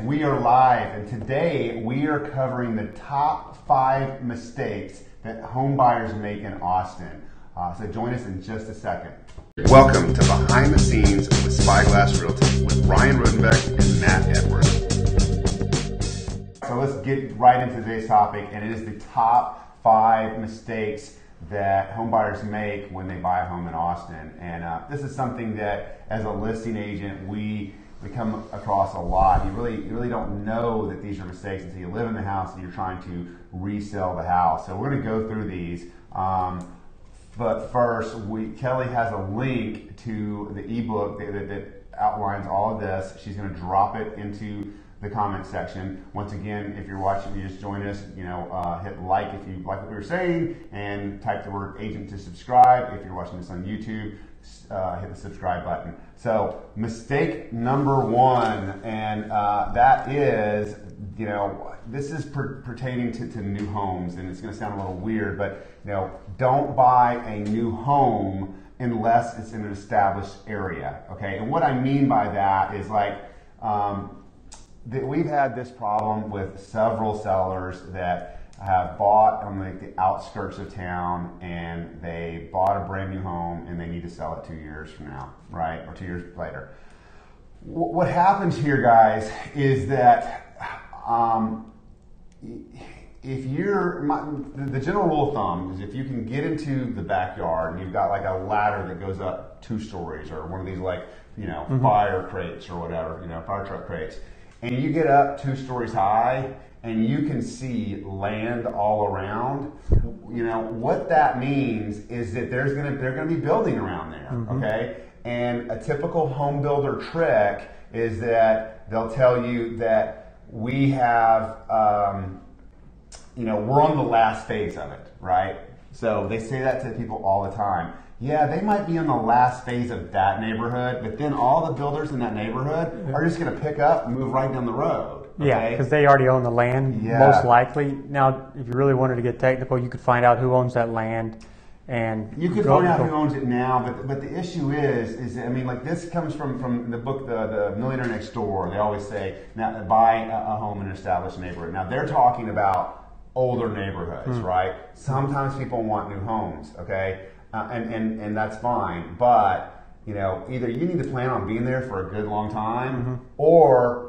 We are live, and today we are covering the top 5 mistakes that home buyers make in Austin. So join us in just a second. Welcome to Behind the Scenes with Spyglass Realty with Ryan Rodenbeck and Matt Edwards. So let's get right into today's topic, and it is the top 5 mistakes that home buyers make when they buy a home in Austin. And this is something that, as a listing agent, we come across a lot. You really don't know that these are mistakes until you live in the house and you're trying to resell the house. So we're going to go through these. But first, Kelly has a link to the ebook that outlines all of this. She's going to drop it into the comment section. Once again, if you're watching, you just join us, hit like if you like what we were saying, and type the word agent to subscribe. If you're watching this on YouTube, hit the subscribe button. So mistake number 1, and that is, this is pertaining to new homes, and it's going to sound a little weird, but don't buy a new home unless it's in an established area. Okay, and what I mean by that is we've had this problem with several sellers that have bought on the outskirts of town, and they bought a brand new home and they need to sell it 2 years from now, right? Or 2 years later. What happens here, guys, is that the general rule of thumb is if you can get into the backyard and you've got like a ladder that goes up 2 stories, or one of these fire crates or whatever, fire truck crates, and you get up 2 stories high and you can see land all around, what that means is that they're gonna be building around there, okay? And a typical home builder trick is that they'll tell you that we have, we're on the last phase of it, right? So they say that to people all the time. Yeah, they might be in the last phase of that neighborhood, but then all the builders in that neighborhood are just going to pick up and move right down the road. Okay? Yeah, because they already own the land, most likely. Now, if you really wanted to get technical, you could find out who owns that land. And you could find out who owns it now, but the issue is this comes from the book, the Millionaire Next Door. They always say, now buy a home in an established neighborhood. Now, they're talking about older neighborhoods, right? Sometimes people want new homes, okay? And that's fine, but either you need to plan on being there for a good long time, or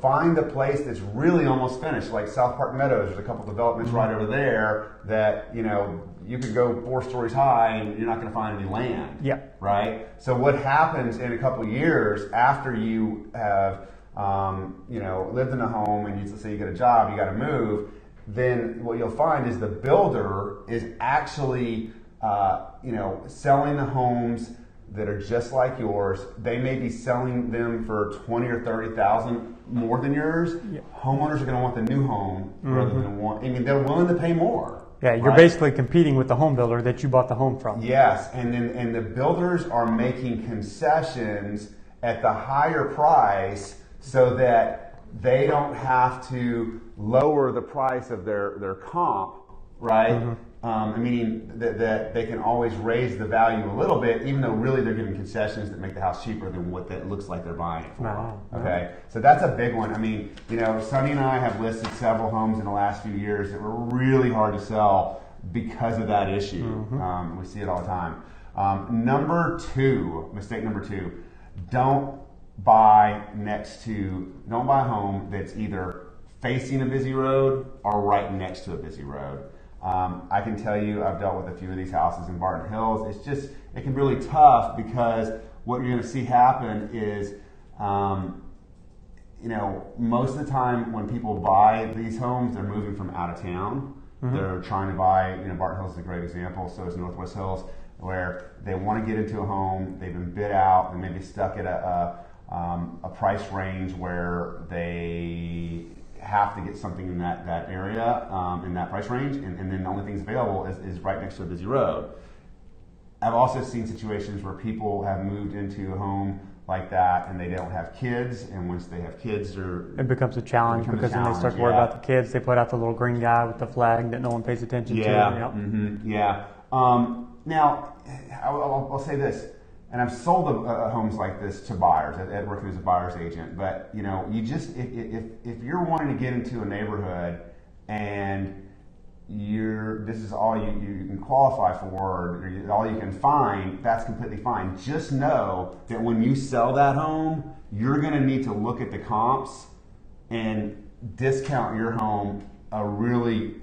find a place that's really almost finished, like South Park Meadows. There's a couple developments right over there that you could go 4 stories high and you're not going to find any land. Yeah. Right. So what happens in a couple of years after you have lived in a home and let's say you get a job, you got to move, then what you'll find is the builder is actually selling the homes that are just like yours. They may be selling them for $20,000 or $30,000 more than yours. Yeah. Homeowners are going to want the new home rather than they're willing to pay more. Yeah, you're basically competing with the home builder that you bought the home from. Yes, and the builders are making concessions at the higher price so that they don't have to lower the price of their comp, right? Meaning that they can always raise the value a little bit, even though really they're giving concessions that make the house cheaper than what that looks like they're buying it for. Okay, so that's a big one. Sonny and I have listed several homes in the last few years that were really hard to sell because of that issue. We see it all the time. Mistake number 2, don't buy a home that's either facing a busy road or right next to a busy road. I can tell you, I've dealt with a few of these houses in Barton Hills. It can be really tough because what you're going to see happen is, most of the time when people buy these homes, they're moving from out of town. They're trying to buy, Barton Hills is a great example, so is Northwest Hills, where they want to get into a home, they've been bid out, and maybe stuck at a price range where they have to get something in that area, in that price range, and then the only things available is right next to a busy road. I've also seen situations where people have moved into a home like that and they don't have kids, and once they have kids, it becomes a challenge because then they start to worry about the kids. They put out the little green guy with the flag that no one pays attention to. Now, I'll say this. and I've sold homes like this to buyers. Ed working as a buyer's agent, but you just if you're wanting to get into a neighborhood and this is all you can qualify for, or all you can find, that's completely fine. Just know that when you sell that home, you're going to need to look at the comps and discount your home a really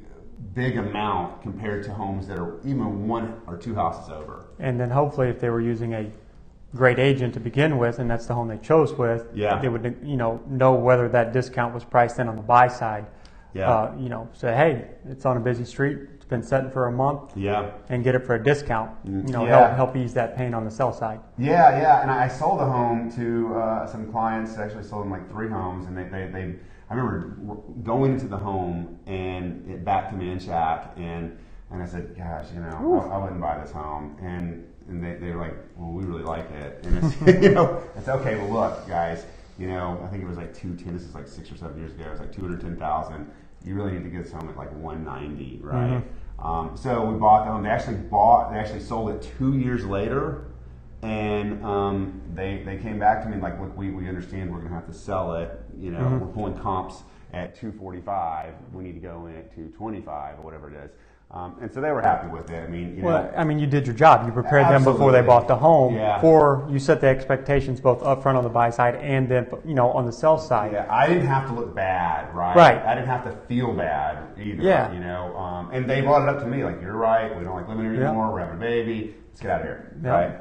big amount compared to homes that are even one or two houses over. And then hopefully if they were using a great agent to begin with, and that's the home they chose with, they would know whether that discount was priced in on the buy side. Say, hey, it's on a busy street, it's been sitting for a month, and get it for a discount. Help ease that pain on the sell side. And I sold a home to some clients. I actually sold them like 3 homes, and they I remember going into the home and it back to Manchac, and I said, gosh, I wouldn't buy this home, and they were like, well, we really like it, and it's, it's okay. Well, look, guys, I think it was like 210. This is like 6 or 7 years ago. It was like 210,000. You really need to get this home at like 190, right? So we bought the home. They actually sold it 2 years later, and they came back to me like, look, we understand we're going to have to sell it. We're pulling comps at 245. We need to go in at 225 or whatever it is. And so they were happy with it. You did your job. You prepared them before they bought the home. You set the expectations both up front on the buy side and then, on the sell side. I didn't have to look bad, right? I didn't have to feel bad either. And they brought it up to me like, you're right. We don't like living here anymore. We're having a baby. Let's get out of here, right?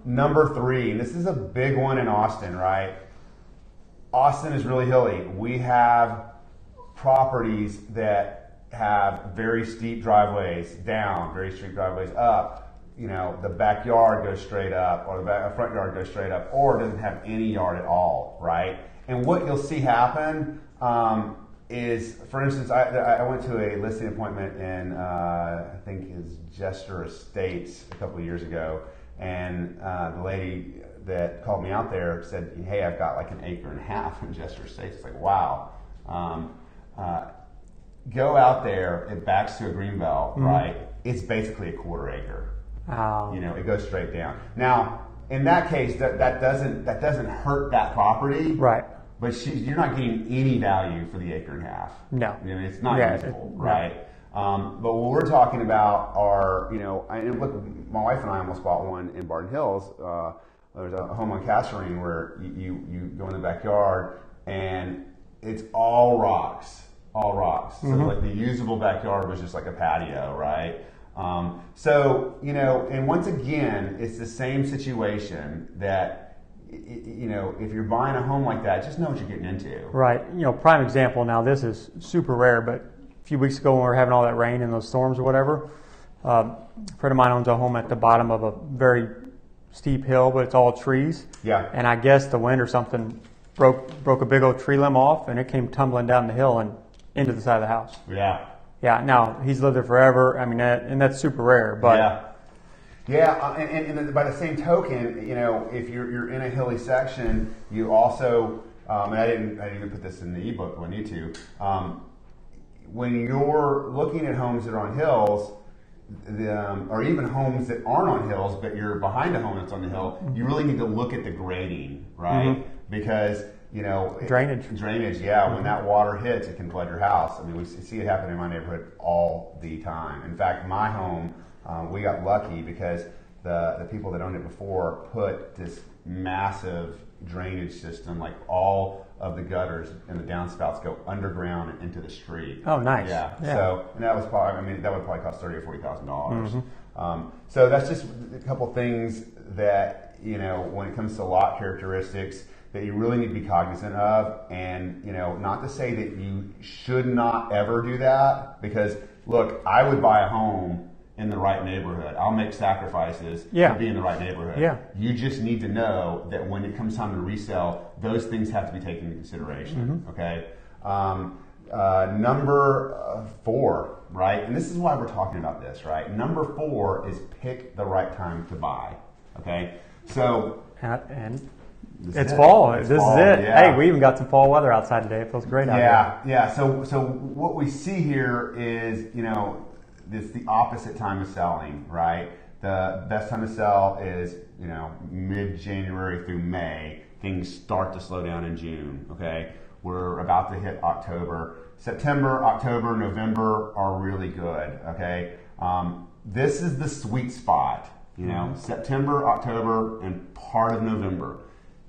Number 3, and this is a big one in Austin, right? Austin is really hilly. We have properties that have very steep driveways down, very steep driveways up. The backyard goes straight up, or the front yard goes straight up, or doesn't have any yard at all, right? And what you'll see happen is, for instance, I went to a listing appointment in, I think is Jester Estates a couple of years ago, and the lady that called me out there said, hey, I've got like 1.5 acres in Jester Estates. It's like, wow. Go out there, it backs to a greenbelt, right? It's basically 1/4 acre. It goes straight down. Now, in that case, that doesn't hurt that property, right? But you're not getting any value for the 1.5 acres. No, it's not usable, right? But what we're talking about are, and look, my wife and I almost bought one in Barton Hills. There's a home on Kasserine where you go in the backyard and it's all rocks. So like the usable backyard was just like a patio, right? And once again, it's the same situation that, if you're buying a home like that, just know what you're getting into. Right. Prime example, now this is super rare, but a few weeks ago when we were having all that rain and those storms or whatever, a friend of mine owns a home at the bottom of a very steep hill, but it's all trees. Yeah. And I guess the wind or something broke a big old tree limb off, and it came tumbling down the hill and into the side of the house. Yeah. Now he's lived there forever. And that's super rare. But and by the same token, if you're in a hilly section, you also, and I didn't even put this in the ebook, but I need to. When you're looking at homes that are on hills, or even homes that aren't on hills, but you're behind a home that's on the hill, you really need to look at the grading, right? Because drainage. When that water hits, it can flood your house. We see it happen in my neighborhood all the time. In fact, my home, we got lucky because the people that owned it before put this massive drainage system, like all of the gutters and the downspouts go underground and into the street. Oh, nice. Yeah. So, and that was probably, that would probably cost $30,000 or $40,000. So that's just a couple things that, when it comes to lot characteristics, that you really need to be cognizant of, and not to say that you should not ever do that, because look, I would buy a home in the right neighborhood. I'll make sacrifices to be in the right neighborhood. Yeah. You just need to know that when it comes time to resell, those things have to be taken into consideration. Okay. Number 4, right? And this is why we're talking about this, right? Number 4 is pick the right time to buy. Okay. So and it's fall. This is it. Yeah. Hey, we even got some fall weather outside today. It feels great out here. Yeah. So what we see here is, it's the opposite time of selling, right? The best time to sell is, you know, mid-January through May. Things start to slow down in June, okay? We're about to hit October. September, October, November are really good, okay? This is the sweet spot, you know, September, October, and part of November.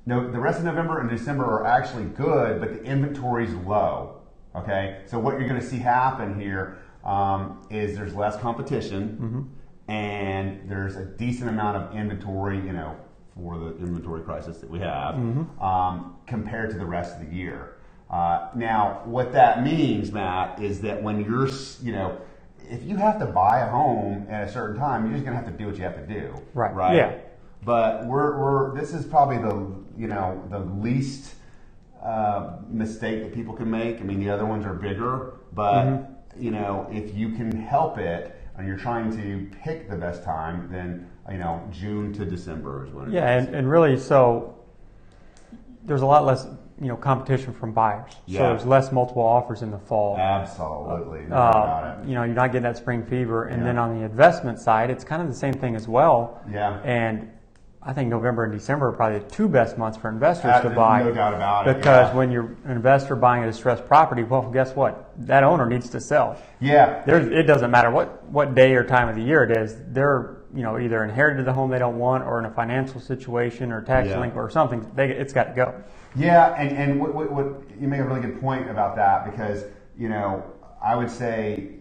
No, the rest of November and December are actually good, but the inventory's low, okay? So what you're gonna see happen here is there's less competition, and there's a decent amount of inventory, you know, for the inventory crisis that we have, compared to the rest of the year. Now, what that means, Matt, is that when you're, you know, if you have to buy a home at a certain time, you're just gonna have to do what you have to do, right? Yeah. But this is probably the least mistake that people can make. I mean, the other ones are bigger, but you know, if you can help it, and you're trying to pick the best time, then, you know, June to December is when it is. And really, so there's a lot less, you know, competition from buyers. Yeah. So there's less multiple offers in the fall. Absolutely. No doubt about it. You know, you're not getting that spring fever. And then on the investment side, it's kind of the same thing as well. Yeah. And I think November and December are probably the two best months for investors to buy. No doubt about it. Because when you're an investor buying a distressed property, well, guess what? That owner needs to sell. Yeah. It doesn't matter what day or time of the year it is. They're, you know, either inherited the home they don't want, or in a financial situation, or tax link, or something. It's got to go. Yeah, and what you make a really good point about that, because, you know, I would say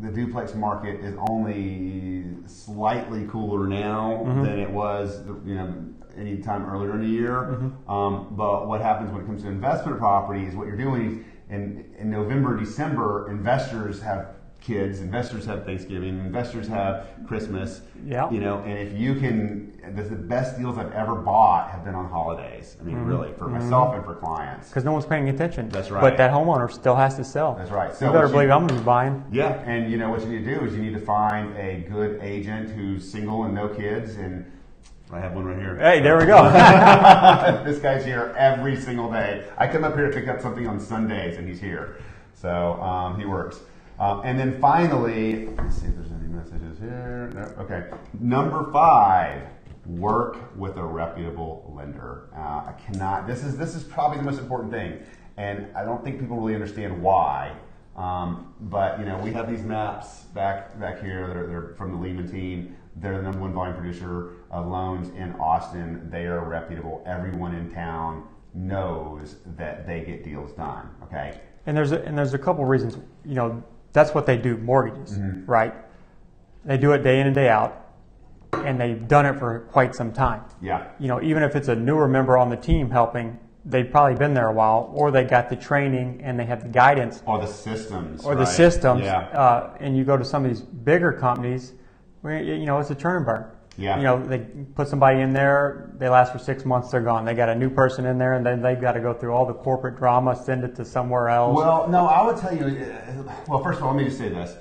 the duplex market is only slightly cooler now than it was, you know, any time earlier in the year. But what happens when it comes to investment property is what you're doing is in November, December, investors have kids, investors have Thanksgiving, investors have Christmas. Yeah. You know, and if you can, the best deals I've ever bought have been on holidays. I mean, really, for myself and for clients. Because no one's paying attention. That's right. But that homeowner still has to sell. That's right. So you better believe I'm going to be buying. Yeah, and you know what you need to do is you need to find a good agent who's single and no kids, and I have one right here. Hey, there we go. This guy's here every single day. I come up here to pick up something on Sundays, and he's here. So he works. And then finally, let's see if there's any messages here. No. Okay. Number 5, work with a reputable lender. I cannot. This is probably the most important thing, and I don't think people really understand why. But you know, we have these maps back here. They're from the Lehman team. They're the #1 volume producer of loans in Austin. They are reputable. Everyone in town knows that they get deals done. Okay. And there's a couple reasons. You know, that's what they do, mortgages, right? They do it day in and day out, and they've done it for quite some time. Yeah. You know, even if it's a newer member on the team helping, they've probably been there a while, or they got the training and they have the guidance. Or the systems. Or the systems. Yeah. And you go to some of these bigger companies, where, you know, it's a turn and burn. Yeah. You know, they put somebody in there, they last for 6 months, they're gone. They got a new person in there, and then they've got to go through all the corporate drama, send it to somewhere else. Well, no, I would tell you, well, first of all, let me just say this.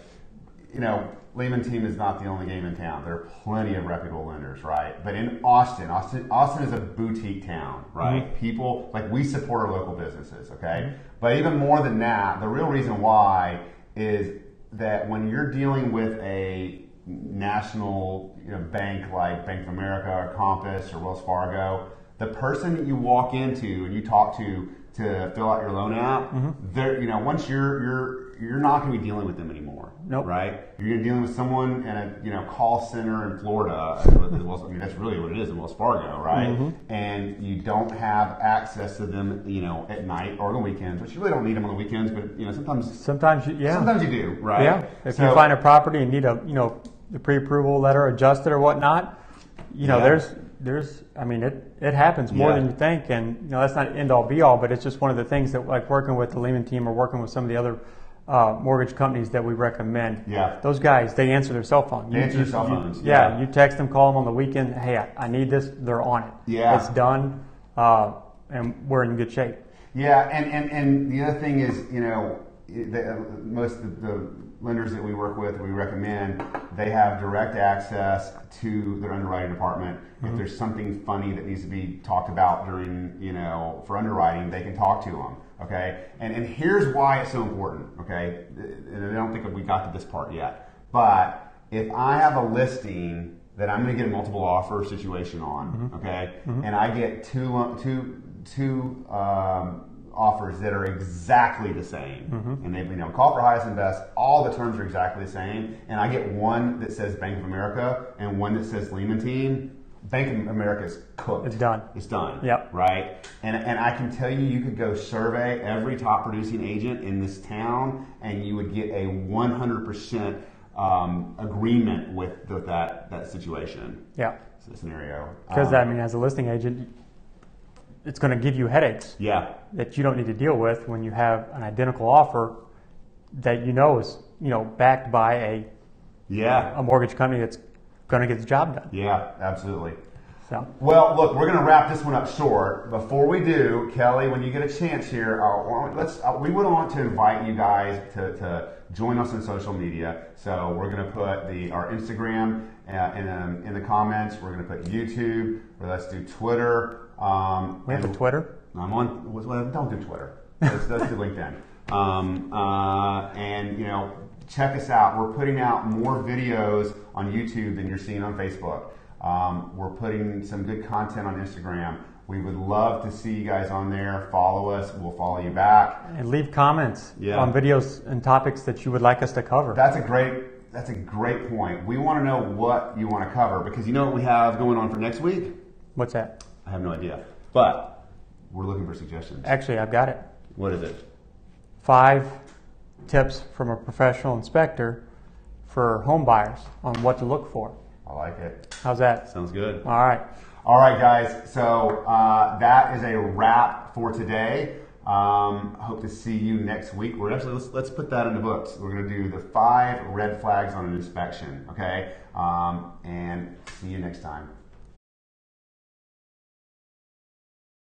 You know, Lehman team is not the only game in town. There are plenty of reputable lenders, right? But in Austin is a boutique town, right? People, like, we support our local businesses, okay? But even more than that, the real reason why is that when you're dealing with a national, you know, bank like Bank of America or Compass or Wells Fargo, the person that you walk into and you talk to fill out your loan app, they're, you know, once you're not going to be dealing with them anymore. Nope. Right? You're going to be dealing with someone in a, you know, call center in Florida. I mean, that's really what it is in Wells Fargo, right? And you don't have access to them, you know, at night or the weekends, which you really don't need them on the weekends, but, you know, sometimes you do, right? Yeah. If you find a property and need a, you know, the pre-approval letter adjusted or whatnot, you know, there's, I mean, it happens more than you think, and you know, that's not end all be all, but it's just one of the things that, like, working with the Lehman team or working with some of the other mortgage companies that we recommend. Yeah. Those guys, they answer their cell phone. They answer their cell phones. Yeah. You text them, call them on the weekend. Hey, I need this. They're on it. Yeah. It's done, and we're in good shape. Yeah, and the other thing is, you know, most of the lenders that we work with, we recommend, they have direct access to their underwriting department. If there's something funny that needs to be talked about during, you know, for underwriting, they can talk to them. Okay, and here's why it's so important. Okay, and I don't think we got to this part yet, but if I have a listing that I'm going to get a multiple offer situation on, okay, and I get two offers that are exactly the same, and they call for highest and best, all the terms are exactly the same, and I get one that says Bank of America and one that says Lehman Team. Bank of America is cooked. It's done. It's done. Yep. Right? And I can tell you, you could go survey every top producing agent in this town, and you would get a 100% agreement with that situation. Yeah. Scenario. Because as a listing agent, it's going to give you headaches. Yeah. That you don't need to deal with when you have an identical offer that is backed by a mortgage company that's going to get the job done. Yeah, absolutely. So. Well, look, we're going to wrap this one up short. Before we do, Kelly, when you get a chance here, we would want to invite you guys to join us on social media. So we're going to put our Instagram in the comments. We're going to put YouTube. Or let's do Twitter. We have a Twitter. I'm on. Well, don't do Twitter. Let's do LinkedIn. And check us out. We're putting out more videos on YouTube than you're seeing on Facebook. We're putting some good content on Instagram. We would love to see you guys on there. Follow us. We'll follow you back. And leave comments on videos and topics that you would like us to cover. That's a great point. We want to know what you want to cover, because you know what we have going on for next week? What's that? I have no idea. But we're looking for suggestions. Actually, I've got it. What is it? 5 tips from a professional inspector for home buyers on what to look for. I like it. How's that? Sounds good. All right. All right, guys. So that is a wrap for today. Hope to see you next week. We're actually let's put that in the books. We're going to do the 5 red flags on an inspection. Okay. And see you next time.